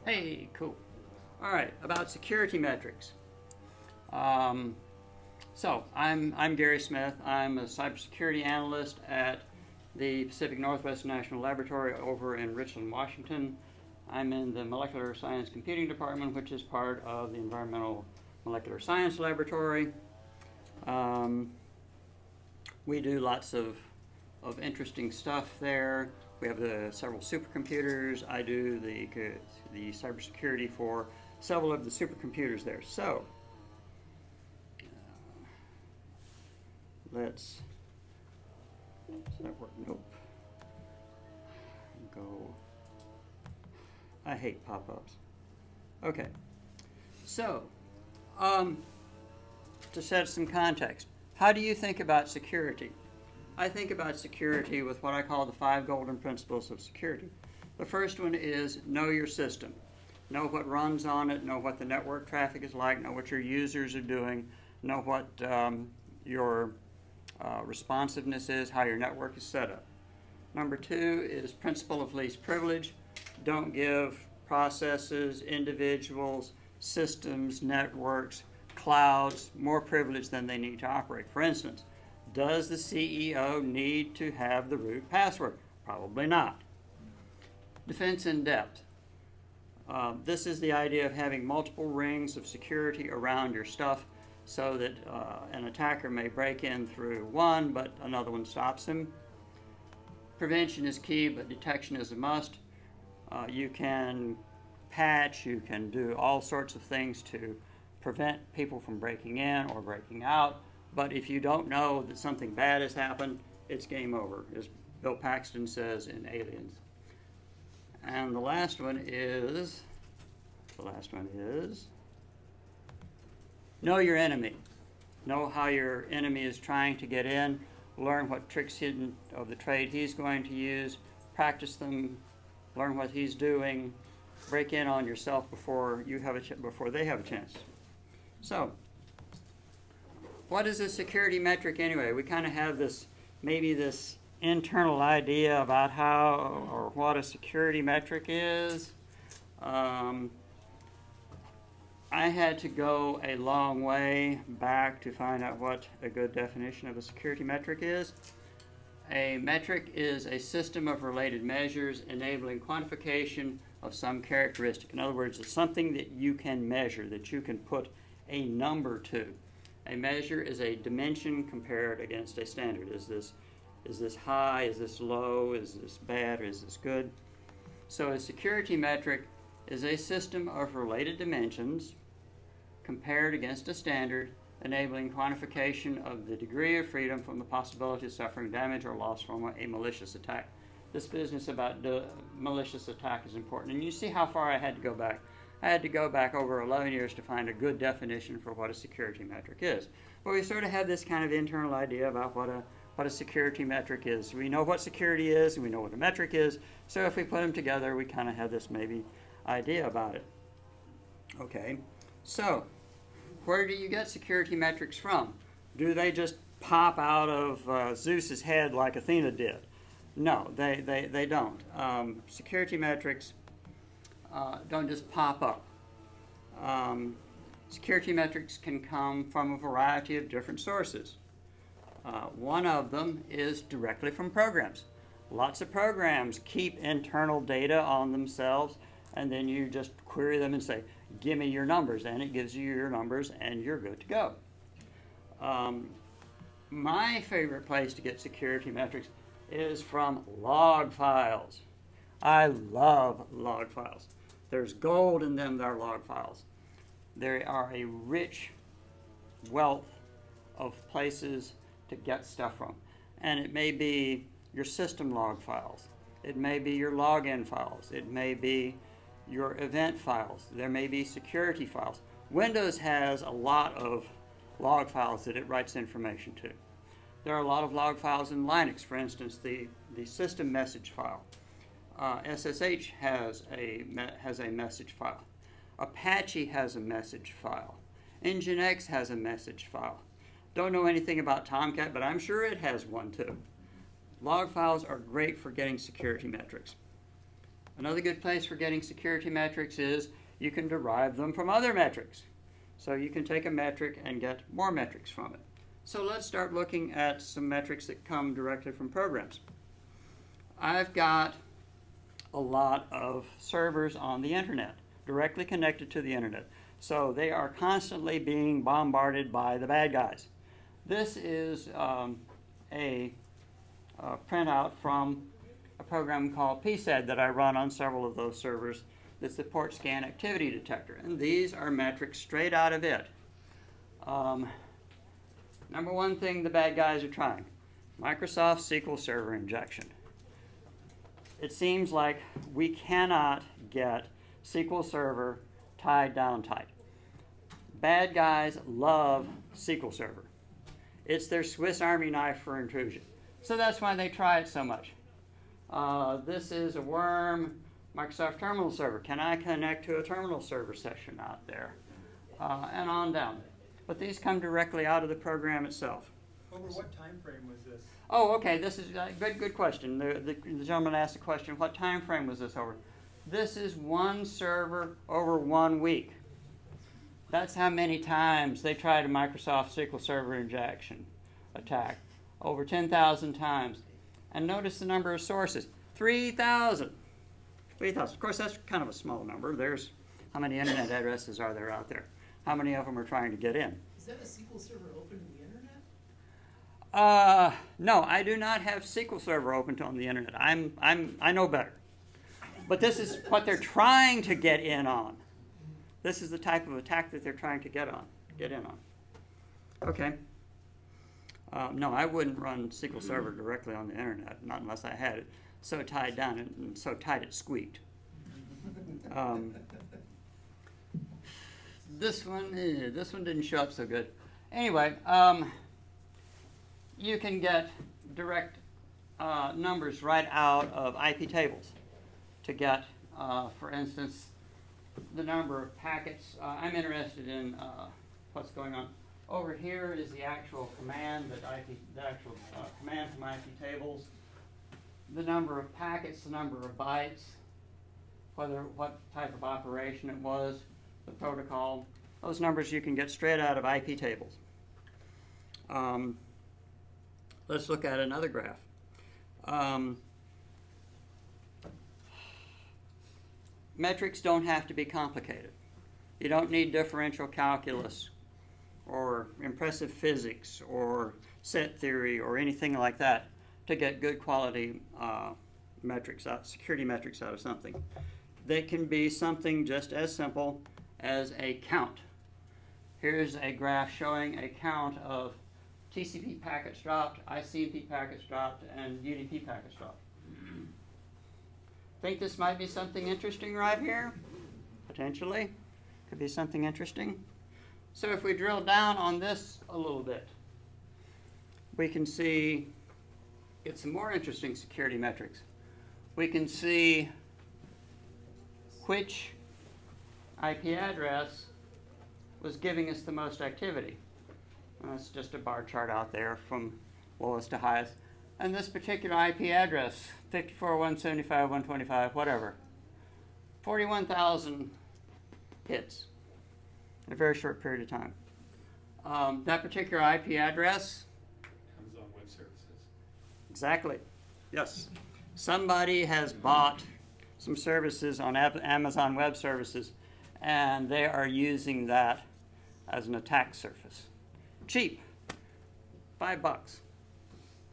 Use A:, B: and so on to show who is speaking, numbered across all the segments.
A: Hey, cool. All right, about security metrics. So I'm Gary Smith. I'm a cybersecurity analyst at the Pacific Northwest National Laboratory over in Richland, Washington. I'm in the Molecular Science Computing Department, which is part of the Environmental Molecular Science Laboratory. We do lots of interesting stuff there. We have several supercomputers. I do the cybersecurity for several of the supercomputers there. So let's, does that work? Nope. Go. I hate pop-ups. Okay. So, to set some context, how do you think about security? I think about security with what I call the 5 golden principles of security. The first one is know your system. Know what runs on it, know what the network traffic is like, know what your users are doing, know what your responsiveness is, how your network is set up. Number 2 is principle of least privilege. Don't give processes, individuals, systems, networks, clouds more privilege than they need to operate. For instance, does the CEO need to have the root password? Probably not. Defense in depth. This is the idea of having multiple rings of security around your stuff so that an attacker may break in through one, but another one stops him. Prevention is key, but detection is a must. You can patch, you can do all sorts of things to prevent people from breaking in or breaking out. But if you don't know that something bad has happened, it's game over, as Bill Paxton says in Aliens. And the last one is know your enemy. Know how your enemy is trying to get in. Learn what tricks of the trade he's going to use. Practice them. Learn what he's doing. Break in on yourself before they have a chance. So, what is a security metric anyway? We kind of have maybe this internal idea about how or what a security metric is. I had to go a long way back to find out what a good definition of a security metric is. A metric is a system of related measures enabling quantification of some characteristic. In other words, it's something that you can measure, that you can put a number to. A measure is a dimension compared against a standard. Is this high? Is this low? Is this bad? Or is this good? So a security metric is a system of related dimensions compared against a standard, enabling quantification of the degree of freedom from the possibility of suffering damage or loss from a malicious attack. This business about the malicious attack is important. And you see how far I had to go back. I had to go back over 11 years to find a good definition for what a security metric is. But we sort of have this kind of internal idea about what a security metric is. We know what security is, and we know what a metric is, so if we put them together, we kind of have this maybe idea about it. Okay, so where do you get security metrics from? Do they just pop out of Zeus's head like Athena did? No, they don't. Security metrics don't just pop up. Security metrics can come from a variety of different sources. One of them is directly from programs. Lots of programs keep internal data on themselves, and then you just query them and say, give me your numbers, and it gives you your numbers, and you're good to go. My favorite place to get security metrics is from log files. I love log files. There's gold in them, they're log files. There are a rich wealth of places to get stuff from. And it may be your system log files. It may be your login files. It may be your event files. There may be security files. Windows has a lot of log files that it writes information to. There are a lot of log files in Linux. For instance, the system message file. SSH has a message file. Apache has a message file. Nginx has a message file. Don't know anything about Tomcat, but I'm sure it has one too. Log files are great for getting security metrics. Another good place for getting security metrics is you can derive them from other metrics. So you can take a metric and get more metrics from it. So let's start looking at some metrics that come directly from programs. I've got a lot of servers on the internet, directly connected to the internet. So they are constantly being bombarded by the bad guys. This is a printout from a program called PSAD that I run on several of those servers that support scan activity detector. And these are metrics straight out of it. Number one thing the bad guys are trying, Microsoft SQL Server injection. It seems like we cannot get SQL Server tied down tight. Bad guys love SQL Server. It's their Swiss Army knife for intrusion. So that's why they try it so much. This is a worm Microsoft Terminal Server. Can I connect to a terminal server session out there? And on down. But these come directly out of the program itself.
B: Over what time frame was this?
A: Oh, okay. This is a good question. The gentleman asked the question, what time frame was this over? This is one server over 1 week. That's how many times they tried a Microsoft SQL Server injection attack. Over 10,000 times. And notice the number of sources. 3,000. 3,000. Of course, that's kind of a small number. There's how many internet addresses are there out there? How many of them are trying to get in?
C: Is that a SQL Server open to the internet?
A: No, I do not have SQL Server open on the internet. I know better. But this is what they're trying to get in on. This is the type of attack that they're trying to get in on. Okay. No, I wouldn't run SQL Server directly on the internet, not unless I had it so tied down and so tight it squeaked. This one didn't show up so good. Anyway, you can get direct numbers right out of IP tables to get, for instance, the number of packets. I'm interested in what's going on. Over here is the actual command, command from IP tables. The number of packets, the number of bytes, what type of operation it was, the protocol. Those numbers you can get straight out of IP tables. Let's look at another graph. Metrics don't have to be complicated. You don't need differential calculus or impressive physics or set theory or anything like that to get good quality metrics out, security metrics out of something. They can be something just as simple as a count. Here's a graph showing a count of TCP packets dropped, ICMP packets dropped, and UDP packets dropped. Think this might be something interesting right here? Potentially. Could be something interesting. So if we drill down on this a little bit, we can get some more interesting security metrics. We can see which IP address was giving us the most activity. That's just a bar chart out there from lowest to highest. And this particular IP address, 54.175.125, whatever, 41,000 hits in a very short period of time. That particular IP address.
B: Amazon Web Services.
A: Exactly. Yes. Somebody has bought some services on Amazon Web Services, and they are using that as an attack surface. Cheap. $5.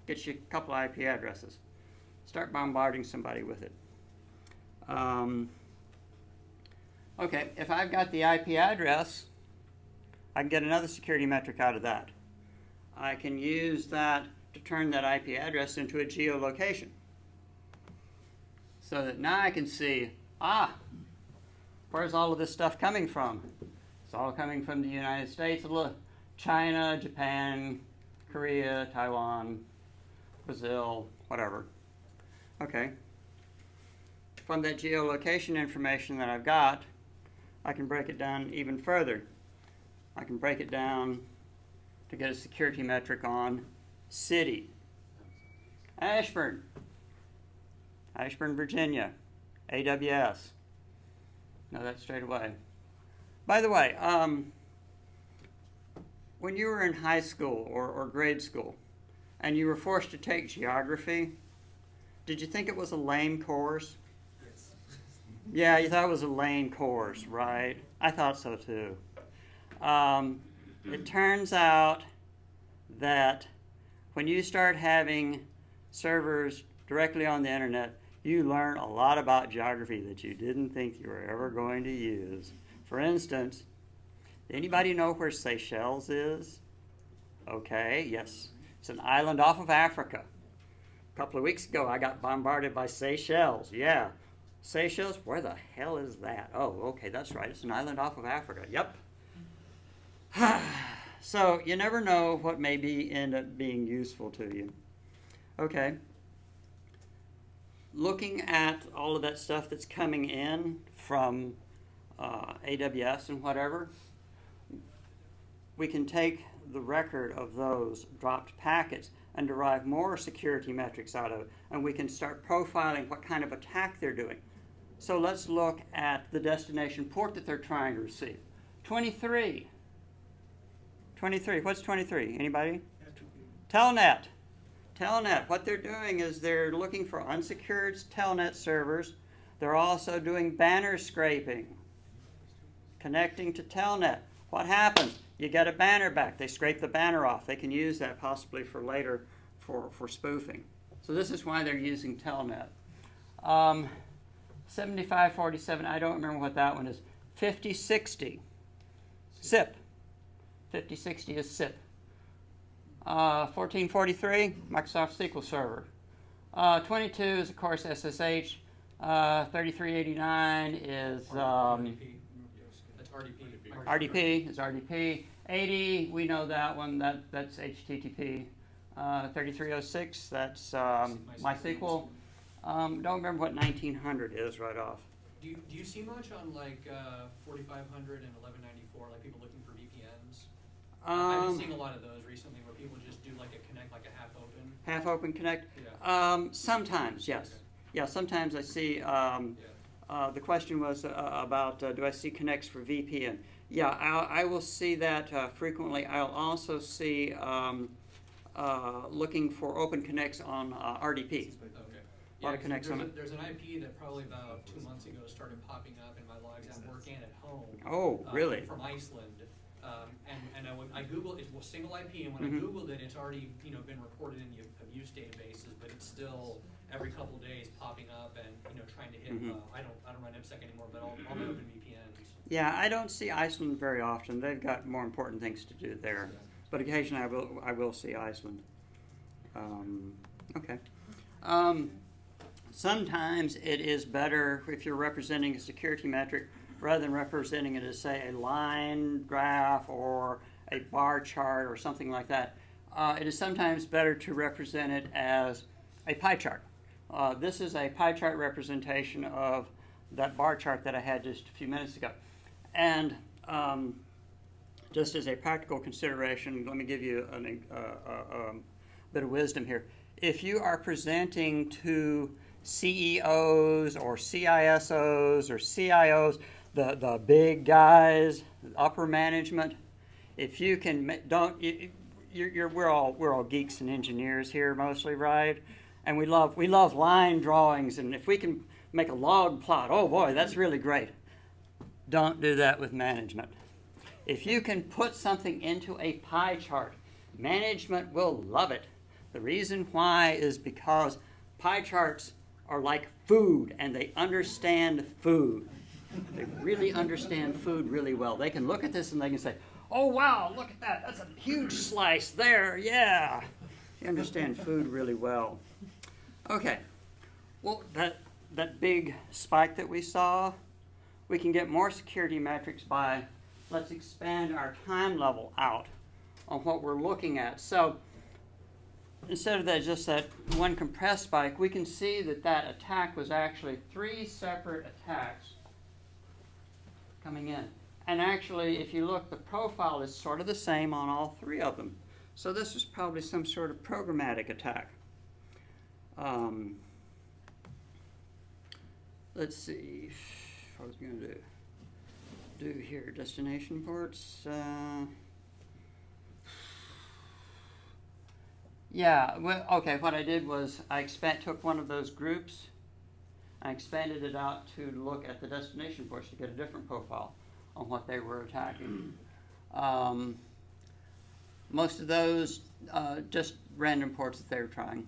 A: Gets you a couple IP addresses. Start bombarding somebody with it. Okay, if I've got the IP address, I can get another security metric out of that. I can use that to turn that IP address into a geolocation. So that now I can see, where's all of this stuff coming from? It's all coming from the United States, China, Japan, Korea, Taiwan, Brazil, whatever. Okay. From that geolocation information that I've got, I can break it down even further. I can break it down to get a security metric on city. Ashburn, Virginia. AWS. Know that straight away. By the way, when you were in high school or grade school and you were forced to take geography, did you think it was a lame course?
C: Yes.
A: Yeah, you thought it was a lame course, right? I thought so too. It turns out that when you start having servers directly on the internet, you learn a lot about geography that you didn't think you were ever going to use. For instance, anybody know where Seychelles is? Okay, yes. It's an island off of Africa. A couple of weeks ago, I got bombarded by Seychelles. Yeah. Seychelles? Where the hell is that? Oh, okay, that's right. It's an island off of Africa. Yep. So you never know what may end up being useful to you. Okay. Looking at all of that stuff that's coming in from AWS and whatever, we can take the record of those dropped packets and derive more security metrics out of it, and we can start profiling what kind of attack they're doing. So let's look at the destination port that they're trying to receive. 23. 23. What's 23? Anybody? Telnet. Telnet. What they're doing is they're looking for unsecured telnet servers. They're also doing banner scraping, connecting to telnet. What happens? You get a banner back. They scrape the banner off. They can use that possibly for later for spoofing. So this is why they're using telnet. 7547, I don't remember what that one is. 5060, SIP. 5060 is SIP. 1443, Microsoft SQL Server. 22 is, of course, SSH. 3389 is RDP is RDP. 80, we know that one. That's HTTP. 3306, that's MySQL. Don't remember what 1900 is right off.
C: Do you see much on like 4500 and 1194, like people looking for VPNs? I've been seeing a lot of those recently where people just do like a connect, like a half open.
A: Half open connect?
C: Yeah.
A: Sometimes, yes.
C: Okay.
A: Yeah, sometimes I see. The question was about do I see connects for VPN? Yeah, I will see that frequently. I'll also see looking for open connects on RDP.
C: Okay.
A: A lot of connects on it.
C: There's an IP that probably about 2 months ago started popping up in my logs at work and at home.
A: Oh, really?
C: From Iceland. And I Googled, it was single IP, and when I Googled it, it's already been reported in the abuse databases, but it's still every couple of days popping up and trying to hit. I don't run IPsec anymore, but I'll open VPNs.
A: Yeah, I don't see Iceland very often. They've got more important things to do there, but occasionally I will see Iceland. Okay. Sometimes it is better if you're representing a security metric rather than representing it as, say, a line graph or a bar chart or something like that. It is sometimes better to represent it as a pie chart. This is a pie chart representation of that bar chart that I had just a few minutes ago. And just as a practical consideration, let me give you a bit of wisdom here. If you are presenting to CEOs or CISOs or CIOs, the big guys, upper management, if you can, we're all geeks and engineers here mostly, right? And we love line drawings, and if we can make a log plot, oh boy, that's really great. Don't do that with management. If you can put something into a pie chart, management will love it. The reason why is because pie charts are like food, and they understand food. They really understand food really well. They can look at this and they can say, oh wow, look at that. That's a huge slice there, yeah. They understand food really well. Okay, well, that big spike that we saw, we can get more security metrics by, let's expand our time level out on what we're looking at. So instead of just that one compressed spike, we can see that attack was actually 3 separate attacks coming in. And actually, if you look, the profile is sort of the same on all 3 of them. So this is probably some sort of programmatic attack. let's see, what was I going to do here, destination ports. Yeah, well, okay, what I did was I took one of those groups, I expanded it out to look at the destination ports to get a different profile on what they were attacking. Most of those, just random ports that they were trying.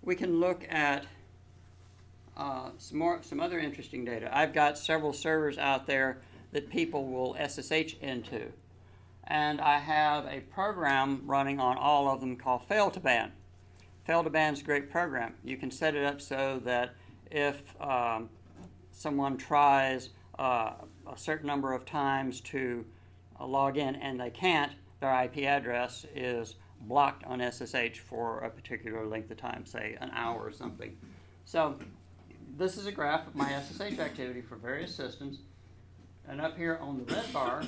A: We can look at some other interesting data. I've got several servers out there that people will SSH into. And I have a program running on all of them called Fail2Ban. Fail2Ban is a great program. You can set it up so that if someone tries a certain number of times to log in and they can't, their IP address is blocked on SSH for a particular length of time, say an hour or something. So this is a graph of my SSH activity for various systems. And up here on the red bar,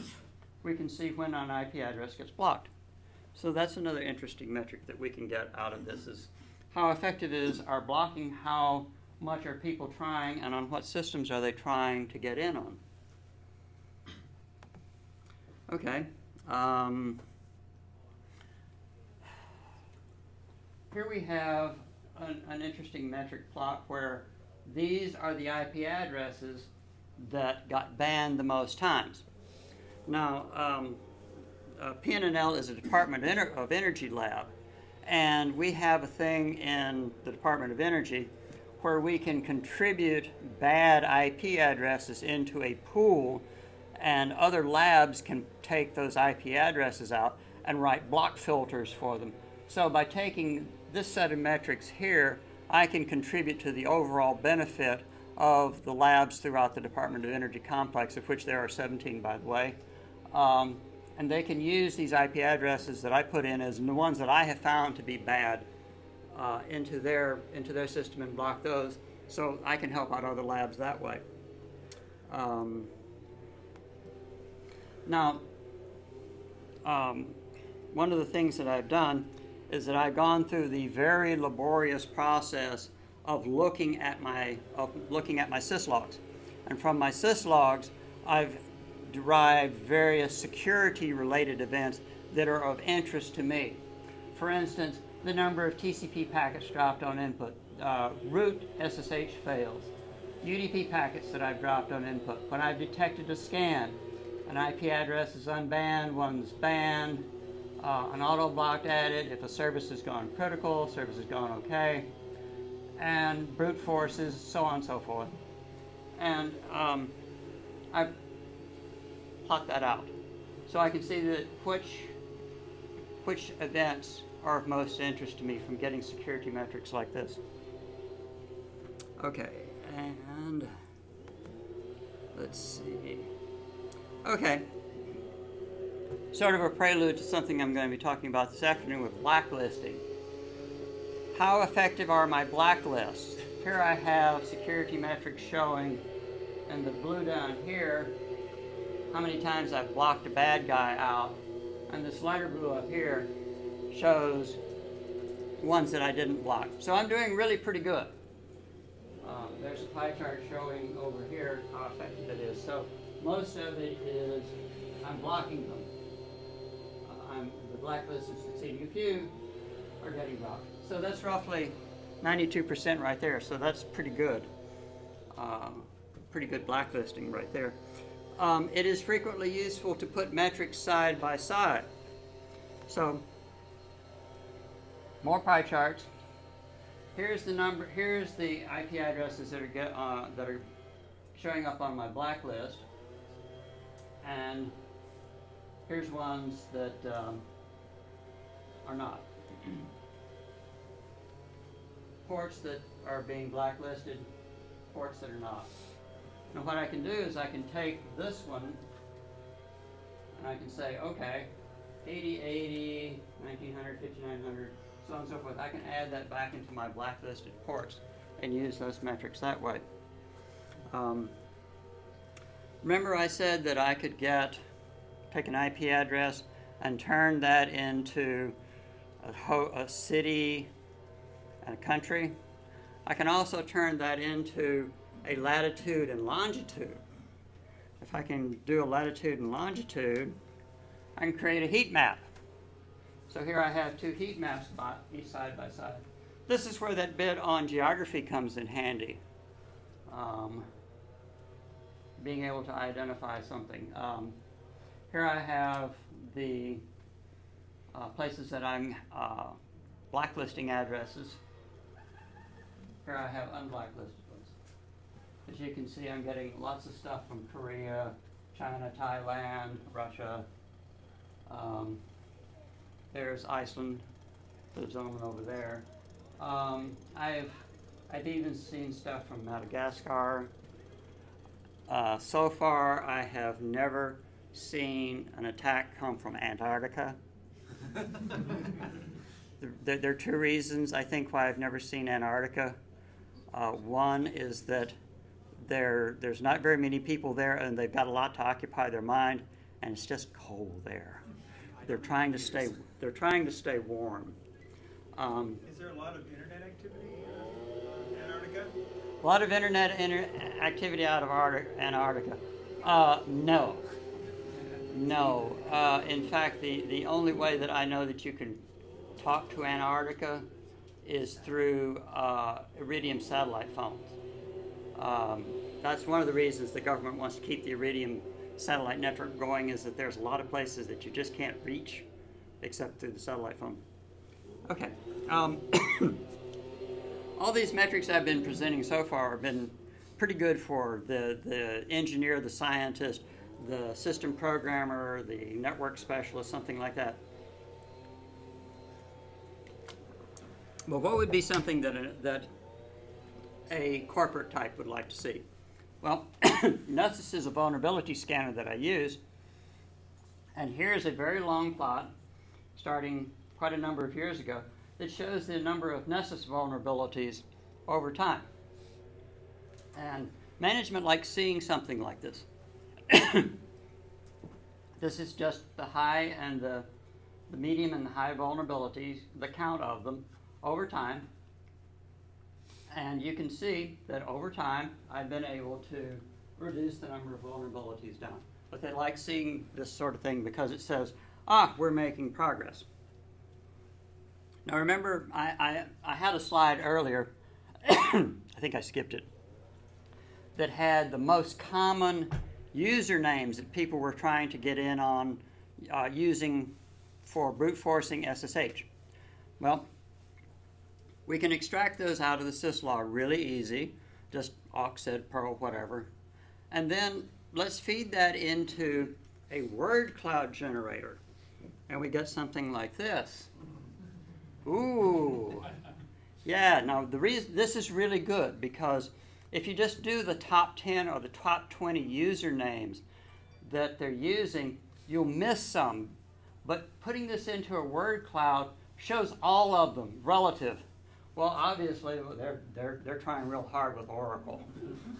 A: we can see when an IP address gets blocked. So that's another interesting metric that we can get out of this, is how effective is our blocking, how much are people trying, and on what systems are they trying to get in on. Okay. Here we have an interesting metric plot where these are the IP addresses that got banned the most times. Now, PNNL is a Department of Energy lab, and we have a thing in the Department of Energy where we can contribute bad IP addresses into a pool, and other labs can take those IP addresses out and write block filters for them. So by taking this set of metrics here, I can contribute to the overall benefit of the labs throughout the Department of Energy complex, of which there are 17, by the way. And they can use these IP addresses that I put in as the ones that I have found to be bad into their system and block those, so I can help out other labs that way. Now, one of the things that I've done is that I've gone through the very laborious process of looking at my syslogs, and from my syslogs, I've derived various security-related events that are of interest to me. For instance, the number of TCP packets dropped on input, root SSH fails, UDP packets that I've dropped on input, when I've detected a scan, an IP address is unbanned, one's banned, an auto-blocked added, if a service has gone critical, service has gone okay, and brute forces, so on and so forth. And I plot that out, so I can see that which events are of most interest to me from getting security metrics like this. Okay, and let's see. Okay, sort of a prelude to something I'm going to be talking about this afternoon with blacklisting. How effective are my blacklists? Here I have security metrics showing in the blue down here how many times I've blocked a bad guy out, and this lighter blue up here shows ones that I didn't block. So I'm doing really pretty good. There's a pie chart showing over here how effective it is. So most of it is I'm blocking them. The blacklist is succeeding. A few are getting blocked. So that's roughly 92% right there. So that's pretty good. Pretty good blacklisting right there. It is frequently useful to put metrics side by side. So more pie charts. Here's the number. Here's the IP addresses that are showing up on my blacklist, and here's ones that are not. Ports that are being blacklisted, ports that are not. Now what I can do is I can take this one and I can say, okay, 8080, 1900, 5900, so on and so forth. I can add that back into my blacklisted ports and use those metrics that way. Remember I said that I could take an IP address and turn that into a city and a country? I can also turn that into a latitude and longitude. If I can do a latitude and longitude, I can create a heat map. So here I have two heat maps each side by side. This is where that bit on geography comes in handy. Being able to identify something. Here I have the places that I'm blacklisting addresses. Here I have unblacklisted ones. As you can see, I'm getting lots of stuff from Korea, China, Thailand, Russia. There's Iceland, the gentleman over there. I've even seen stuff from Madagascar. So far, I have never seen an attack come from Antarctica. There are two reasons, I think, why I've never seen Antarctica. One is that there's not very many people there, and they've got a lot to occupy their mind, and it's just cold there. They're trying to stay warm.
B: Is there a lot of internet activity in Antarctica?
A: A lot of internet activity out of Antarctica. No. In fact, the only way that I know that you can talk to Antarctica is through Iridium satellite phones. That's one of the reasons the government wants to keep the Iridium satellite network going, is that there's a lot of places that you just can't reach except through the satellite phone. Okay. All these metrics I've been presenting so far have been pretty good for the engineer, the scientist, the system programmer, the network specialist, something like that. But what would be something that a corporate type would like to see? Well, Nessus is a vulnerability scanner that I use, and here's a very long plot starting quite a number of years ago that shows the number of Nessus vulnerabilities over time. And management likes seeing something like this. This is just the high and the medium and the high vulnerabilities, the count of them over time. And you can see that over time, I've been able to reduce the number of vulnerabilities down. But they like seeing this sort of thing because it says, we're making progress. Now remember, I had a slide earlier, I think I skipped it, that had the most common usernames that people were trying to get in on using for brute forcing SSH. Well, we can extract those out of the syslog really easy, just awk, sed, perl, whatever. And then let's feed that into a word cloud generator. And we get something like this. Ooh. Yeah, now the reason this is really good, because if you just do the top 10 or the top 20 usernames that they're using, you'll miss some. But putting this into a word cloud shows all of them relative. Well, obviously, they're trying real hard with Oracle.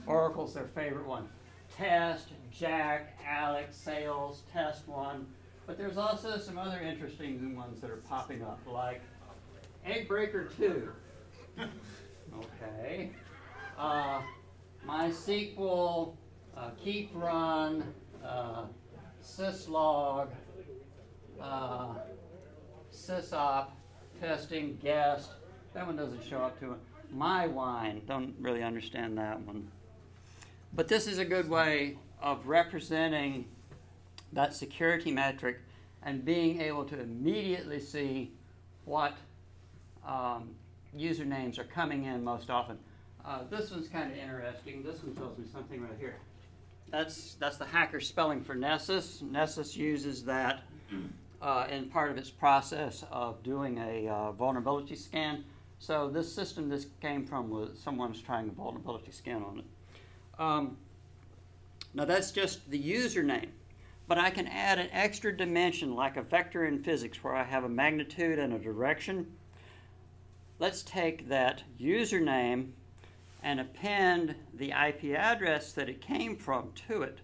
A: Oracle's their favorite one. Test, Jack, Alex, Sales, Test 1. But there's also some other interesting ones that are popping up, like Eggbreaker 2. Okay. MySQL, Keep Run, Syslog, Sysop, Testing, Guest. That one doesn't show up to it. MyWine, don't really understand that one. But this is a good way of representing that security metric and being able to immediately see what usernames are coming in most often. This one's kind of interesting. This one tells me something right here. That's the hacker spelling for Nessus. Nessus uses that in part of its process of doing a vulnerability scan. So this system this came from was someone's trying a vulnerability scan on it. Now that's just the username, but I can add an extra dimension like a vector in physics where I have a magnitude and a direction. Let's take that username and append the IP address that it came from to it.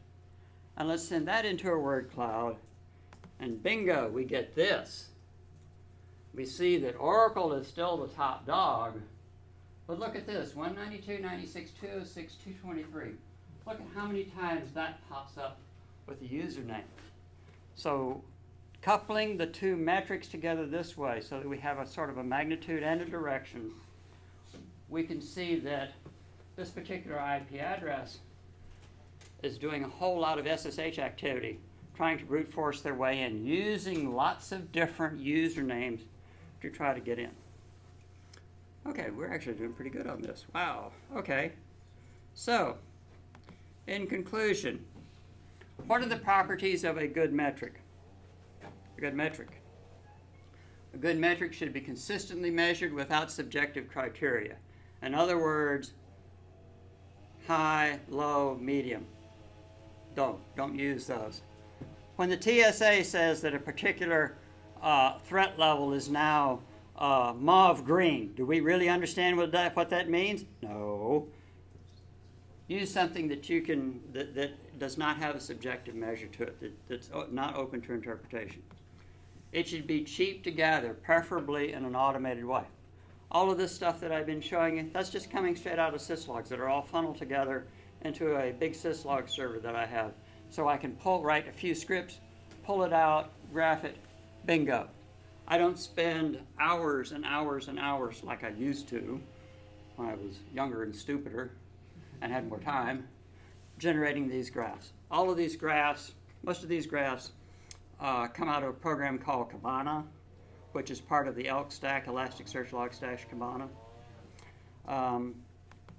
A: And let's send that into a word cloud, and bingo, we get this. We see that Oracle is still the top dog, But look at this, 192.96.206.223. Look at how many times that pops up with the username. So coupling the two metrics together this way so that we have a sort of a magnitude and a direction, we can see that this particular IP address is doing a whole lot of SSH activity, trying to brute force their way in, using lots of different usernames to try to get in. Okay, we're actually doing pretty good on this. Wow, okay. So, in conclusion, what are the properties of a good metric? A good metric. A good metric should be consistently measured without subjective criteria. In other words, high, low, medium. Don't use those. When the TSA says that a particular threat level is now mauve green, do we really understand what that means? No. Use something that you can that does not have a subjective measure to it, that's not open to interpretation. It should be cheap to gather, preferably in an automated way. All of this stuff that I've been showing you, that's just coming straight out of syslogs that are all funneled together into a big syslog server that I have. So I can write a few scripts, pull it out, graph it, bingo. I don't spend hours and hours and hours like I used to when I was younger and stupider and had more time, generating these graphs. All of these graphs, most of these graphs come out of a program called Kibana, which is part of the ELK stack, Elasticsearch Log Stash Kibana.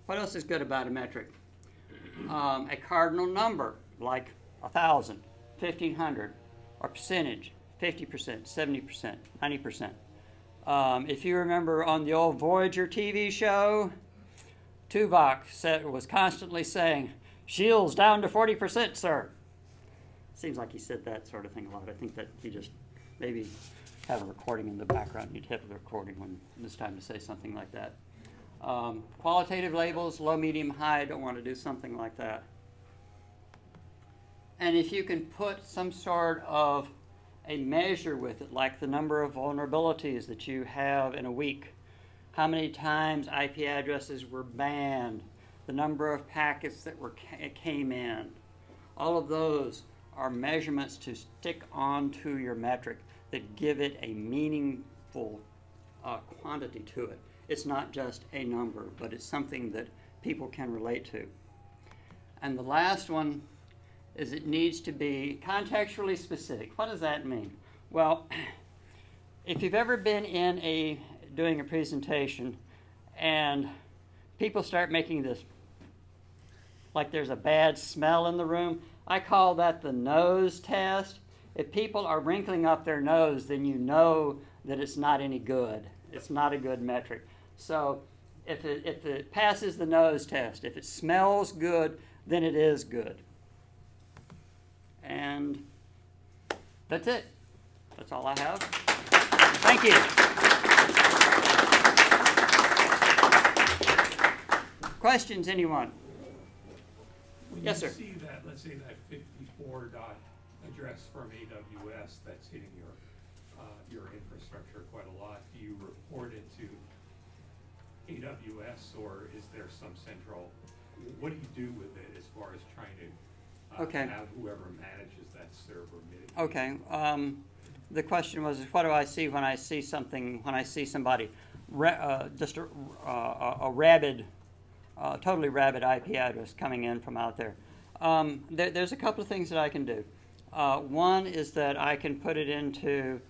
A: What else is good about a metric? A cardinal number, like 1,000, 1,500, or percentage, 50%, 70%, 90%. If you remember on the old Voyager TV show, Tuvok was constantly saying, "Shields down to 40%, sir." Seems like he said that sort of thing a lot. I think that he just maybe have a recording in the background. You'd hit the recording when it's time to say something like that. Qualitative labels, low, medium, high, I don't want to do something like that. And if you can put some sort of a measure with it, like the number of vulnerabilities that you have in a week, how many times IP addresses were banned, the number of packets that came in, all of those are measurements to stick onto your metric that give it a meaningful quantity to it. It's not just a number, but it's something that people can relate to. And the last one is it needs to be contextually specific. What does that mean? Well, if you've ever been in doing a presentation and people start making this, like there's a bad smell in the room, I call that the nose test. If people are wrinkling up their nose, then you know that it's not any good. It's not a good metric. So if it passes the nose test, if it smells good, then it is good. And that's it. That's all I have. Thank you. Questions, anyone?
D: When
A: yes,
D: you
A: sir.
D: see that, let's say that 54 dot address from AWS that's hitting your infrastructure quite a lot, do you report it to AWS or is there some central, what do you do with it as far as trying to have whoever manages that server mitigate?
A: Okay. The question was, what do I see when I see something, when I see somebody, just a rabid, totally rabid IP address coming in from out there? There's a couple of things that I can do. One is that I can put it into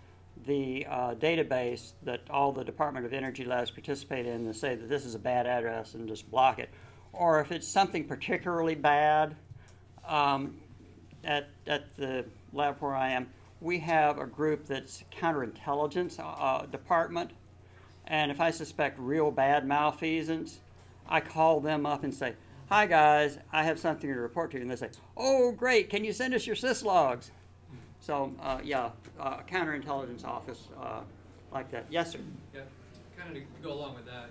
A: the database that all the Department of Energy labs participate in and say that this is a bad address and just block it. Or if it's something particularly bad, at the lab where I am, we have a group that's counterintelligence department, and if I suspect real bad malfeasance, I call them up and say, "Hi guys, I have something to report to you," and they say, "Oh great, can you send us your syslogs?" So yeah, counterintelligence office like that. Yes, sir.
C: Yeah, kind of to go along with that,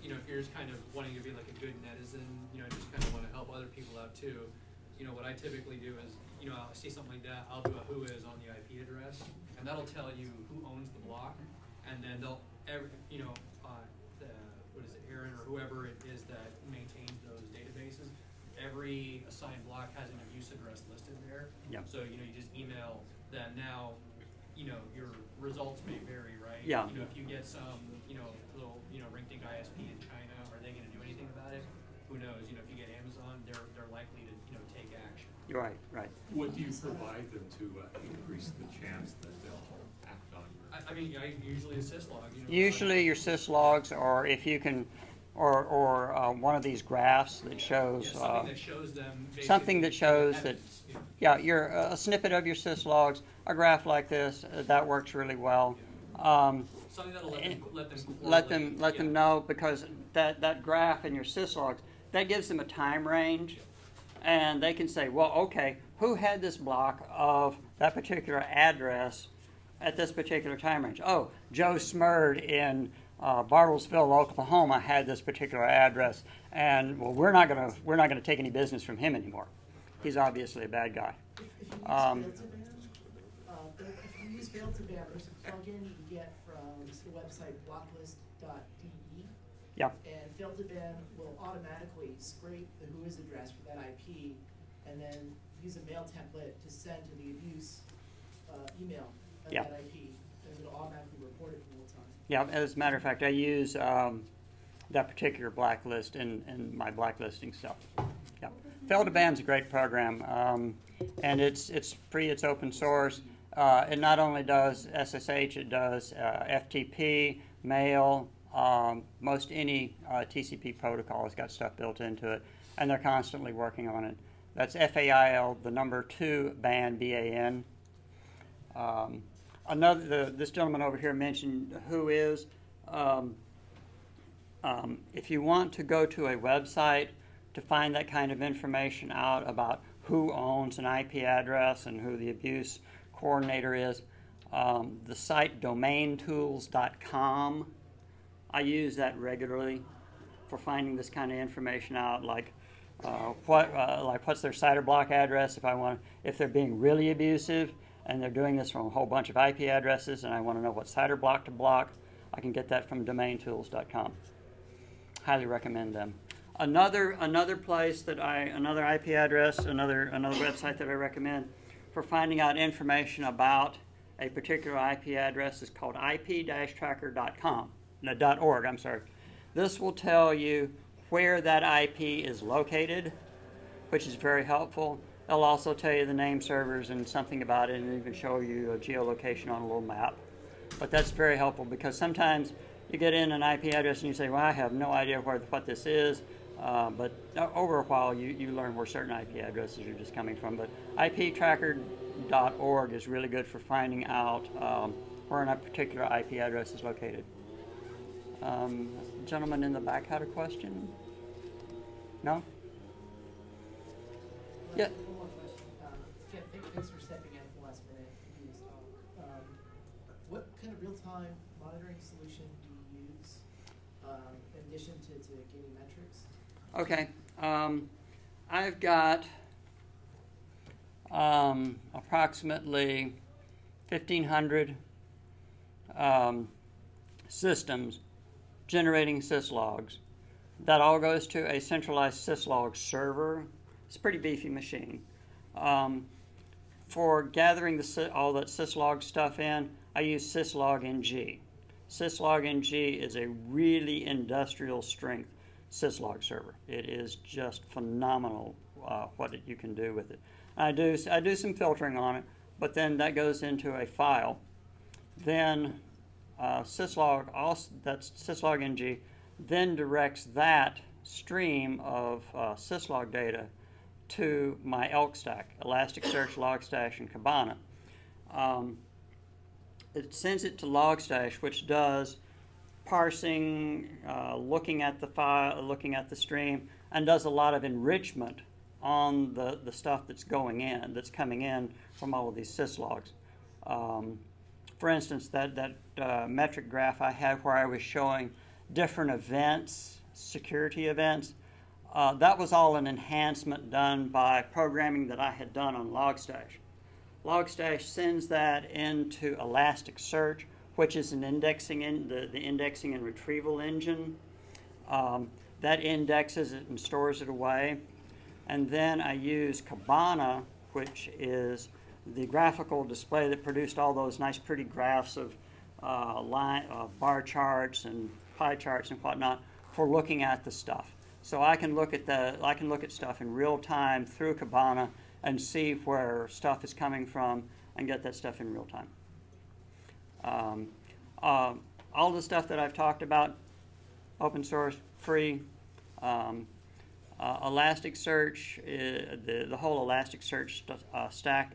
C: if you're just kind of wanting to be like a good netizen, just kind of want to help other people out too, what I typically do is, I'll see something like that, I'll do a who is on the IP address, and that'll tell you who owns the block, and then they'll, every assigned block has an abuse address listed there.
A: Yep.
C: So, you know, you just email them. Now, you know, your results may vary, right?
A: Yeah.
C: You know, if you get some, you know, little, you know, ring-ding ISP in China, are they going to do anything about it? Who knows? You know, if you get Amazon, they're likely to, you know, take action.
A: You're right, right.
D: What do you provide them to increase the chance that they'll act on your?
C: I mean, usually a syslog. You know,
A: Usually your syslogs, or if you can, or one of these graphs that shows,
C: yeah, something that shows them.
A: something that shows that,
C: evidence, you know.
A: yeah, a snippet of your syslogs, a graph like this, that works really well.
C: Something that'll let them
A: Let them know, because that graph in your syslogs, that gives them a time range, and they can say, well, okay, who had this block of that particular address at this particular time range? Oh, Joe Smurd in Bartlesville, Oklahoma had this particular address, and well, we're not gonna take any business from him anymore. He's obviously a bad guy.
E: If you use Fail2Ban, there's a plugin you can get from the website blocklist.de.
A: Yep.
E: And Fail2Ban will automatically scrape the whois address for that IP, and then use a mail template to send to the abuse email of
A: Yep.
E: that IP, and it'll automatically report it in real time.
A: Yeah, as a matter of fact, I use that particular blacklist in my blacklisting stuff. Yeah, Fail2Ban's a great program, and it's free. It's open source. It not only does SSH, it does FTP, mail. Most any TCP protocol has got stuff built into it, and they're constantly working on it. That's FAIL, the number 2 ban, BAN. This gentleman over here mentioned whois. If you want to go to a website to find that kind of information out about who owns an IP address and who the abuse coordinator is, the site domaintools.com, I use that regularly for finding this kind of information out, like what's their CIDR block address if they're being really abusive and they're doing this from a whole bunch of IP addresses, and I want to know what CIDR block to block, I can get that from domaintools.com. Highly recommend them. Another place that another IP address, another website that I recommend for finding out information about a particular IP address is called ip-tracker.com. No, .org, I'm sorry. This will tell you where that IP is located, which is very helpful. It'll also tell you the name servers and something about it, and even show you a geolocation on a little map. But that's very helpful, because sometimes you get in an IP address and you say, well, I have no idea what this is. But over a while, you learn where certain IP addresses are just coming from. But iptracker.org is really good for finding out where a particular IP address is located. The gentleman in the back had a question? No? Yeah.
E: One more question. Thanks for stepping in at the last minute to do this talk. What kind of real-time monitoring solution do you use in addition to gaining metrics?
A: Okay. I've got approximately 1,500 systems generating syslogs. That all goes to a centralized syslog server. It's a pretty beefy machine. For gathering all that syslog stuff in, I use syslog-ng. Syslog-ng is a really industrial strength syslog server. It is just phenomenal what you can do with it. I do some filtering on it, but then that goes into a file. Then syslog-ng then directs that stream of syslog data to my ELK stack, Elasticsearch, Logstash, and Kibana. It sends it to Logstash, which does parsing, looking at the file, looking at the stream, and does a lot of enrichment on the stuff that's coming in from all of these syslogs. For instance, that metric graph I had where I was showing different events, security events, that was all an enhancement done by programming that I had done on Logstash. Logstash sends that into Elasticsearch, which is an indexing the indexing and retrieval engine. That indexes it and stores it away. and then I use Kibana, which is the graphical display that produced all those nice pretty graphs of bar charts and pie charts and whatnot for looking at the stuff. So I can look at stuff in real time through Kibana and see where stuff is coming from and get that stuff in real time. All the stuff that I've talked about, open source, free. Elasticsearch, the whole Elasticsearch stack,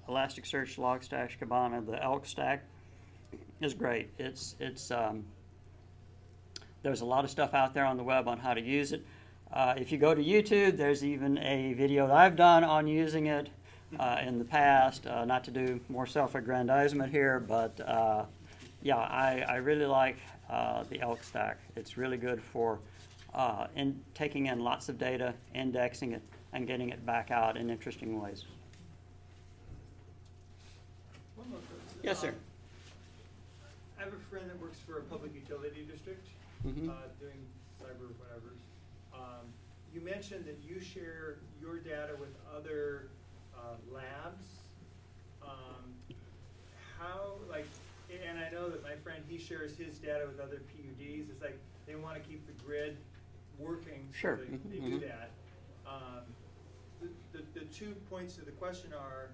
A: Elasticsearch, Logstash, Kibana, the ELK stack is great. There's a lot of stuff out there on the web on how to use it. If you go to YouTube, there's even a video that I've done on using it in the past. Not to do more self-aggrandizement here, but yeah, I really like the ELK stack. It's really good for taking in lots of data, indexing it, and getting it back out in interesting ways.
B: One more question.
A: Yes, sir.
B: I have a friend that works for a public utility district, doing cyber whatever. You mentioned that you share your data with other labs. How, like, and I know that my friend, he shares his data with other PUDs. It's like they want to keep the grid working, so
A: Sure.
B: they do that. The 2 points of the question are,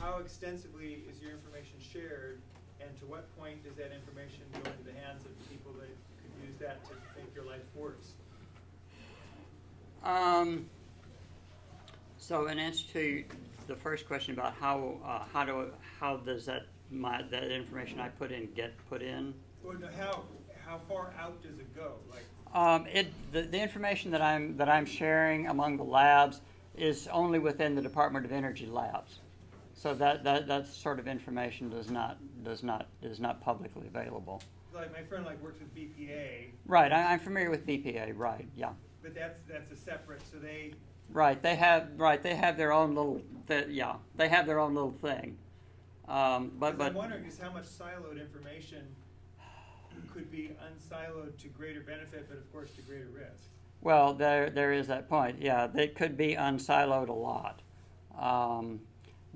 B: how extensively is your information shared, and to what point does that information go into the hands of people that could use that to make your life worse?
A: So in answer to the first question about how does that information I put in get put in?
B: Or no, how far out does it go? Like,
A: the information that I'm sharing among the labs is only within the Department of Energy labs. So that sort of information is not publicly available.
B: like my friend works with BPA.
A: Right, I'm familiar with BPA. Right, yeah.
B: But that's a separate. So they.
A: Right, they have their own little. They have their own little thing. But
B: I'm wondering just how much siloed information could be unsiloed to greater benefit, but of course to greater risk.
A: Well, there is that point. Yeah, they could be unsiloed a lot.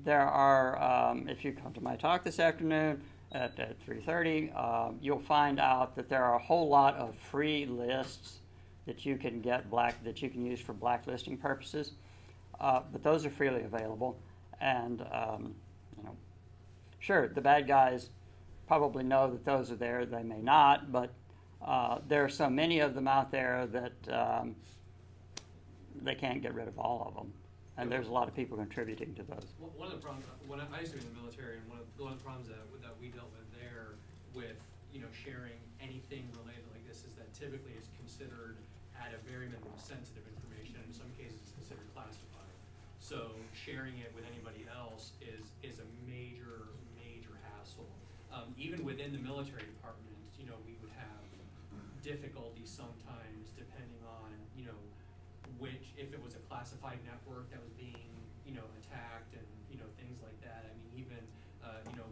A: There are, if you come to my talk this afternoon at 3:30, you'll find out that there are a whole lot of free lists that you can that you can use for blacklisting purposes. But those are freely available, and sure, the bad guys probably know that those are there. They may not, but there are so many of them out there that they can't get rid of all of them. And there's a lot of people contributing to those.
C: One of the problems, when I used to be in the military, and one of the problems that we dealt with there with sharing anything related like this is that typically it's considered at a very minimum sensitive information. In some cases, it's considered classified. So sharing it with anybody else is a major hassle. Even within the military department, we would have difficulty sometimes depending on which, if it was a classified network that was being attacked and things like that. I mean, even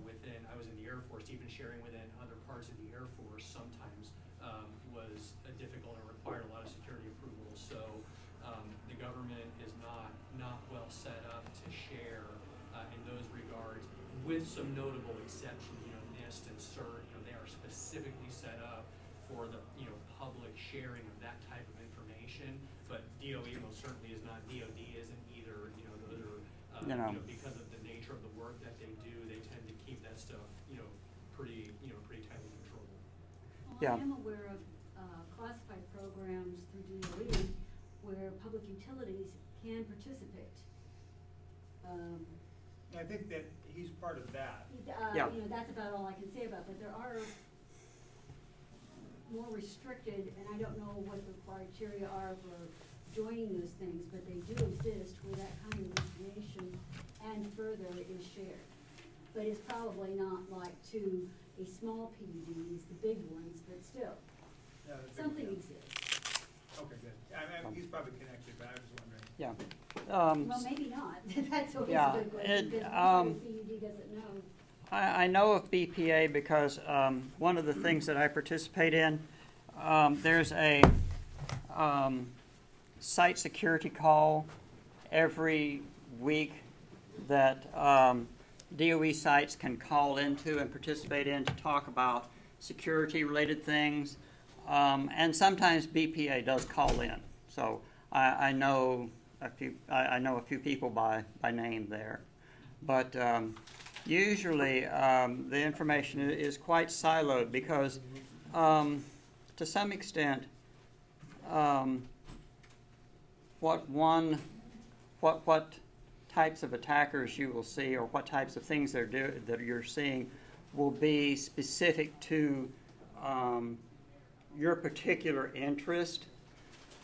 C: within, I was in the Air Force, even sharing within other parts of the Air Force sometimes was difficult and required a lot of security approvals. So the government is not well set up to share in those regards, with some notable exceptions. NIST and CERT, they are specifically set up for the public sharing of that type of information. But DOE most certainly is not. DOD isn't either. Those are because of the nature of the work that they do, they tend to keep that stuff pretty tightly controlled.
F: Well,
A: Yeah.
F: I am aware of classified programs through DOE where public utilities can participate.
B: I think that he's part of that.
A: Yeah.
F: That's about all I can say about. But there are more restricted, and I don't know what the criteria are for joining those things, but they do exist where that kind of information and further is shared. But it's probably not like to a small PUDs, the big ones, but still,
B: Yeah, that's a
F: something
B: big deal.
F: exists.
B: Okay, good. He's probably connected, but I was just wondering.
A: Yeah.
F: Well, maybe not. That's always
A: Yeah,
F: a good question, because PUD doesn't know.
A: I know of BPA because one of the things that I participate in, there's a site security call every week that DOE sites can call into and participate in to talk about security-related things. And sometimes BPA does call in. So I know a few people by name there. But usually the information is quite siloed because to some extent what types of attackers you will see or what types of things that you're seeing will be specific to your particular interest.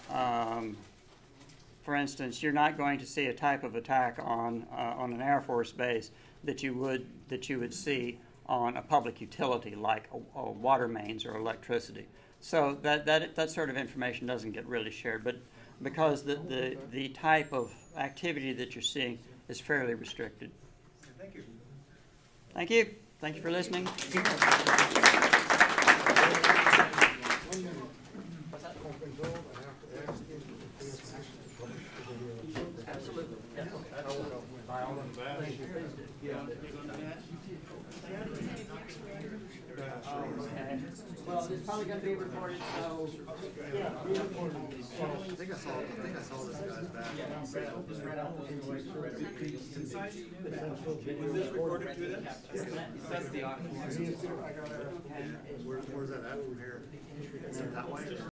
A: For instance, you're not going to see a type of attack on an Air Force base that you would see on a public utility like water mains or electricity. So that sort of information doesn't get really shared, but because the type of activity that you're seeing is fairly restricted.
B: Thank you.
A: Thank you. Thank you for listening.
E: Absolutely. Well, it's probably going to be recorded, so yeah.
G: I think I saw this guy's back.
B: Was this recorded too then?
C: That's the audio.
G: Where's that at from here? Is it that way?